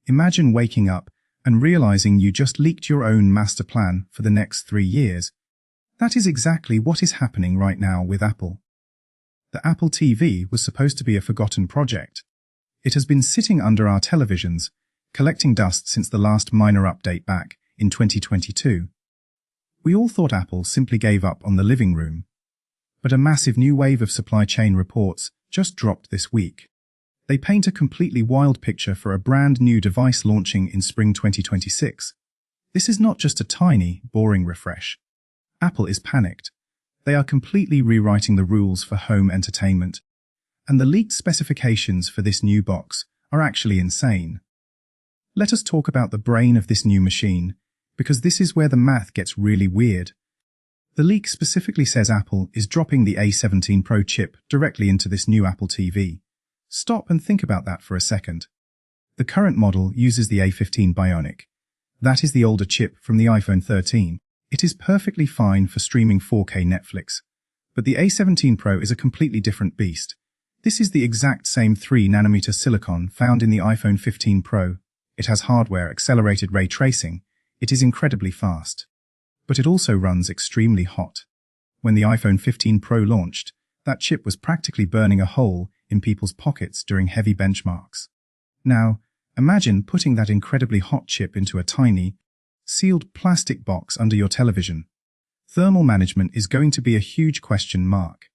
Imagine waking up and realizing you just leaked your own master plan for the next 3 years. That is exactly what is happening right now with Apple. The Apple TV was supposed to be a forgotten project. It has been sitting under our televisions, collecting dust since the last minor update back in 2022. We all thought Apple simply gave up on the living room. But a massive new wave of supply chain reports just dropped this week. They paint a completely wild picture for a brand new device launching in spring 2026. This is not just a tiny, boring refresh. Apple is panicked. They are completely rewriting the rules for home entertainment. And the leaked specifications for this new box are actually insane. Let us talk about the brain of this new machine, because this is where the math gets really weird. The leak specifically says Apple is dropping the A17 Pro chip directly into this new Apple TV. Stop and think about that for a second. The current model uses the A15 Bionic. That is the older chip from the iPhone 13. It is perfectly fine for streaming 4K Netflix. But the A17 Pro is a completely different beast. This is the exact same 3nm silicon found in the iPhone 15 Pro. It has hardware accelerated ray tracing. It is incredibly fast. But it also runs extremely hot. When the iPhone 15 Pro launched, that chip was practically burning a hole in people's pockets during heavy benchmarks. Now, imagine putting that incredibly hot chip into a tiny, sealed plastic box under your television. Thermal management is going to be a huge question mark.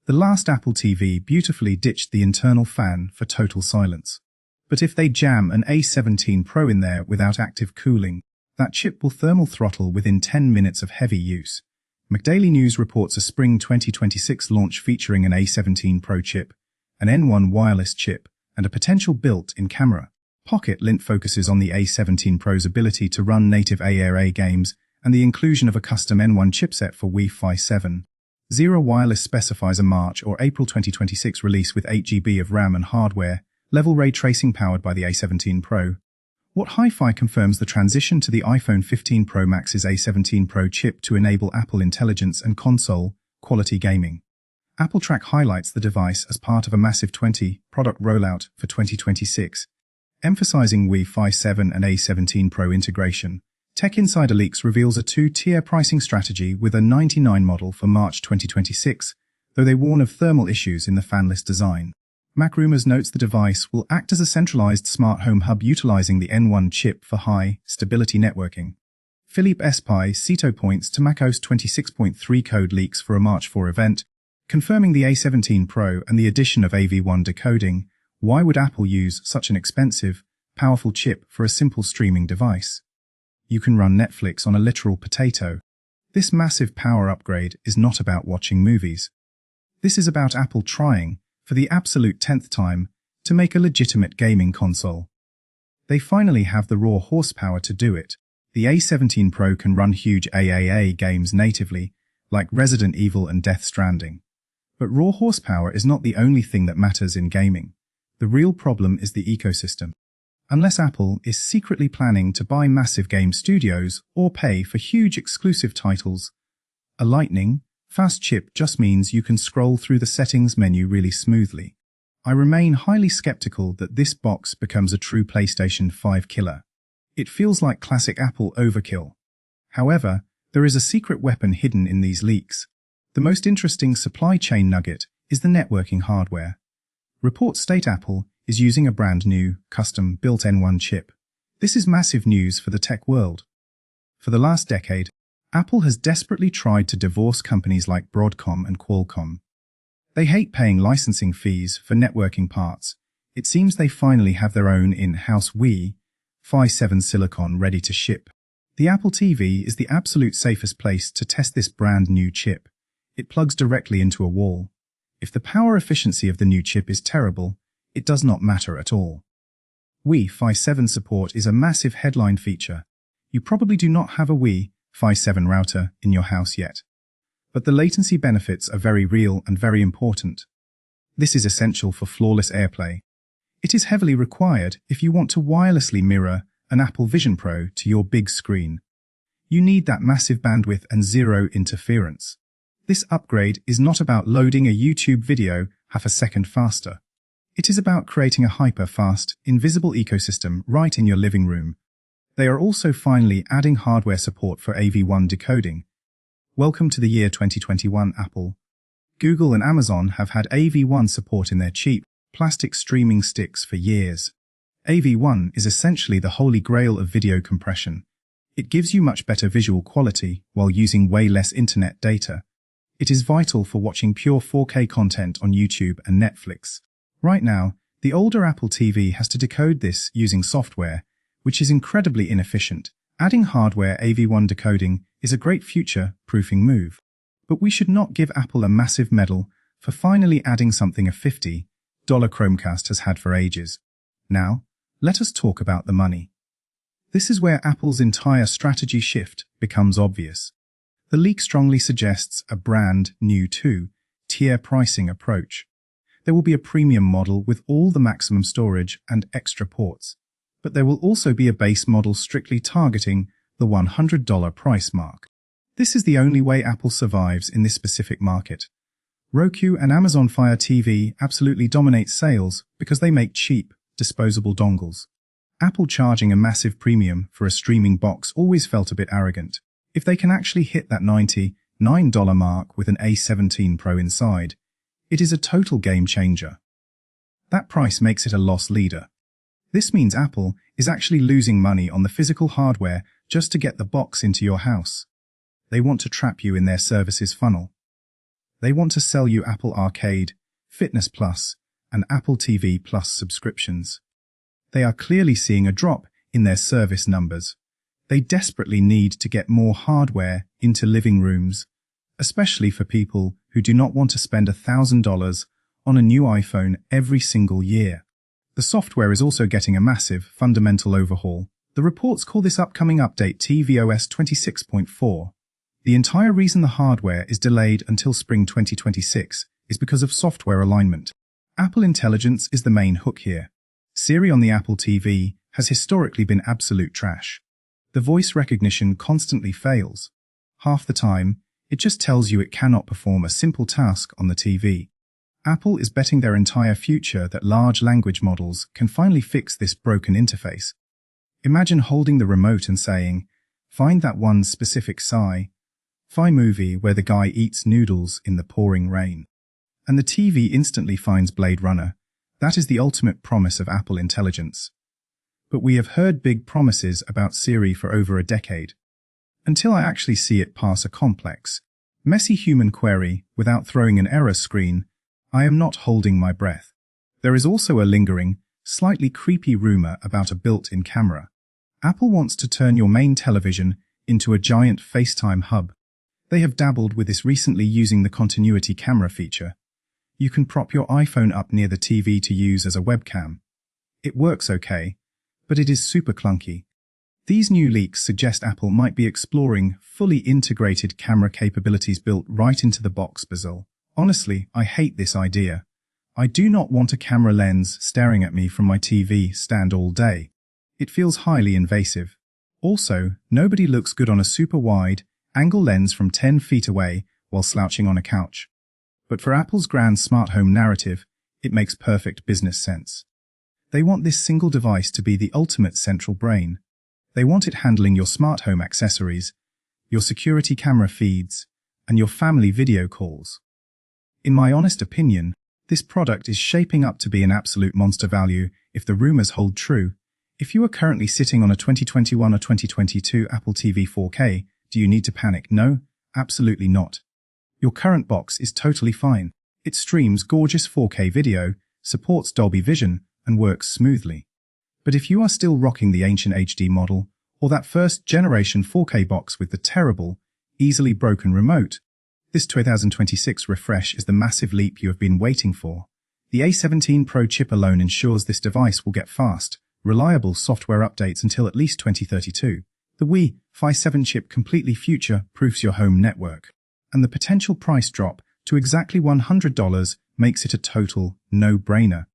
The last Apple TV beautifully ditched the internal fan for total silence. But if they jam an A17 Pro in there without active cooling, that chip will thermal throttle within 10 minutes of heavy use. McDaily News reports a spring 2026 launch featuring an A17 Pro chip, an N1 wireless chip, and a potential built-in camera. Pocket Lint focuses on the A17 Pro's ability to run native ARA games and the inclusion of a custom N1 chipset for Wi-Fi 7. Zero Wireless specifies a March or April 2026 release with 8 GB of RAM and hardware-level ray tracing powered by the A17 Pro. What Hi-Fi confirms the transition to the iPhone 15 Pro Max's A17 Pro chip to enable Apple Intelligence and console-quality gaming. Apple Track highlights the device as part of a massive 20-product rollout for 2026, emphasizing Wi-Fi 7 and A17 Pro integration. Tech Insider Leaks reveals a 2-tier pricing strategy with a A19 model for March 2026, though they warn of thermal issues in the fanless design. MacRumors notes the device will act as a centralized smart home hub utilizing the N1 chip for high-stability networking. Philippe Espai Cito points to macOS 26.3 code leaks for a March 4 event, confirming the A17 Pro and the addition of AV1 decoding. Why would Apple use such an expensive, powerful chip for a simple streaming device? You can run Netflix on a literal potato. This massive power upgrade is not about watching movies. This is about Apple trying, for the absolute 10th time, to make a legitimate gaming console. They finally have the raw horsepower to do it. The A17 Pro can run huge AAA games natively, like Resident Evil and Death Stranding. But raw horsepower is not the only thing that matters in gaming. The real problem is the ecosystem. Unless Apple is secretly planning to buy massive game studios or pay for huge exclusive titles, a lightning fast chip just means you can scroll through the settings menu really smoothly. I remain highly skeptical that this box becomes a true PlayStation 5 killer. It feels like classic Apple overkill. However, there is a secret weapon hidden in these leaks. The most interesting supply chain nugget is the networking hardware. Reports state Apple is using a brand new, custom-built N1 chip. This is massive news for the tech world. For the last decade, Apple has desperately tried to divorce companies like Broadcom and Qualcomm. They hate paying licensing fees for networking parts. It seems they finally have their own in-house Wi-Fi 7 silicon ready to ship. The Apple TV is the absolute safest place to test this brand new chip. It plugs directly into a wall. If the power efficiency of the new chip is terrible, it does not matter at all. Wi-Fi 7 support is a massive headline feature. You probably do not have a Wi-Fi 7 router in your house yet. But the latency benefits are very real and very important. This is essential for flawless AirPlay. It is heavily required if you want to wirelessly mirror an Apple Vision Pro to your big screen. You need that massive bandwidth and zero interference. This upgrade is not about loading a YouTube video half a second faster. It is about creating a hyper-fast, invisible ecosystem right in your living room. They are also finally adding hardware support for AV1 decoding. Welcome to the year 2021, Apple. Google and Amazon have had AV1 support in their cheap, plastic streaming sticks for years. AV1 is essentially the holy grail of video compression. It gives you much better visual quality while using way less internet data. It is vital for watching pure 4K content on YouTube and Netflix. Right now, the older Apple TV has to decode this using software, which is incredibly inefficient. Adding hardware AV1 decoding is a great future-proofing move. But we should not give Apple a massive medal for finally adding something a $50 Chromecast has had for ages. Now, let us talk about the money. This is where Apple's entire strategy shift becomes obvious. The leak strongly suggests a brand new two-tier pricing approach. There will be a premium model with all the maximum storage and extra ports, but there will also be a base model strictly targeting the $100 price mark. This is the only way Apple survives in this specific market. Roku and Amazon Fire TV absolutely dominate sales because they make cheap, disposable dongles. Apple charging a massive premium for a streaming box always felt a bit arrogant. If they can actually hit that $99 mark with an A17 Pro inside, it is a total game changer. That price makes it a loss leader. This means Apple is actually losing money on the physical hardware just to get the box into your house. They want to trap you in their services funnel. They want to sell you Apple Arcade, Fitness Plus, and Apple TV Plus subscriptions. They are clearly seeing a drop in their service numbers. They desperately need to get more hardware into living rooms, especially for people who do not want to spend $1,000 on a new iPhone every single year. The software is also getting a massive, fundamental overhaul. The reports call this upcoming update tvOS 26.4. The entire reason the hardware is delayed until spring 2026 is because of software alignment. Apple Intelligence is the main hook here. Siri on the Apple TV has historically been absolute trash. The voice recognition constantly fails. Half the time, it just tells you it cannot perform a simple task on the TV. Apple is betting their entire future that large language models can finally fix this broken interface. Imagine holding the remote and saying, "Find that one specific sci-fi movie where the guy eats noodles in the pouring rain." And the TV instantly finds Blade Runner. That is the ultimate promise of Apple Intelligence. But we have heard big promises about Siri for over a decade. Until I actually see it pass a complex, messy human query without throwing an error screen, I am not holding my breath. There is also a lingering, slightly creepy rumor about a built-in camera. Apple wants to turn your main television into a giant FaceTime hub. They have dabbled with this recently using the continuity camera feature. You can prop your iPhone up near the TV to use as a webcam. It works okay, but it is super clunky. These new leaks suggest Apple might be exploring fully integrated camera capabilities built right into the box bezel. Honestly, I hate this idea. I do not want a camera lens staring at me from my TV stand all day. It feels highly invasive. Also, nobody looks good on a super wide angle lens from 10 feet away while slouching on a couch. But for Apple's grand smart home narrative, it makes perfect business sense. They want this single device to be the ultimate central brain. They want it handling your smart home accessories, your security camera feeds, and your family video calls. In my honest opinion, this product is shaping up to be an absolute monster value if the rumors hold true. If you are currently sitting on a 2021 or 2022 Apple TV 4K, do you need to panic? No, absolutely not. Your current box is totally fine. It streams gorgeous 4K video, supports Dolby Vision, and works smoothly. But if you are still rocking the ancient HD model, or that first generation 4K box with the terrible, easily broken remote, this 2026 refresh is the massive leap you have been waiting for. The A17 Pro chip alone ensures this device will get fast, reliable software updates until at least 2032. The Wi-Fi 7 chip completely future-proofs your home network. And the potential price drop to exactly $100 makes it a total no-brainer.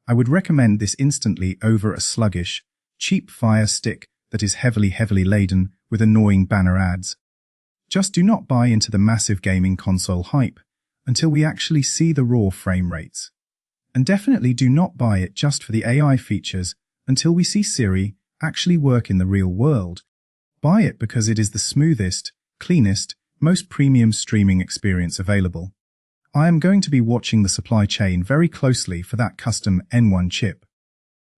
I would recommend this instantly over a sluggish, cheap Fire Stick that is heavily laden with annoying banner ads. Just do not buy into the massive gaming console hype until we actually see the raw frame rates. And definitely do not buy it just for the AI features until we see Siri actually work in the real world. Buy it because it is the smoothest, cleanest, most premium streaming experience available. I am going to be watching the supply chain very closely for that custom A19 chip.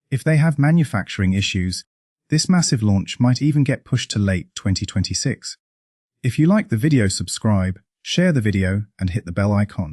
If they have manufacturing issues, this massive launch might even get pushed to late 2026. If you like the video, subscribe, share the video, and hit the bell icon.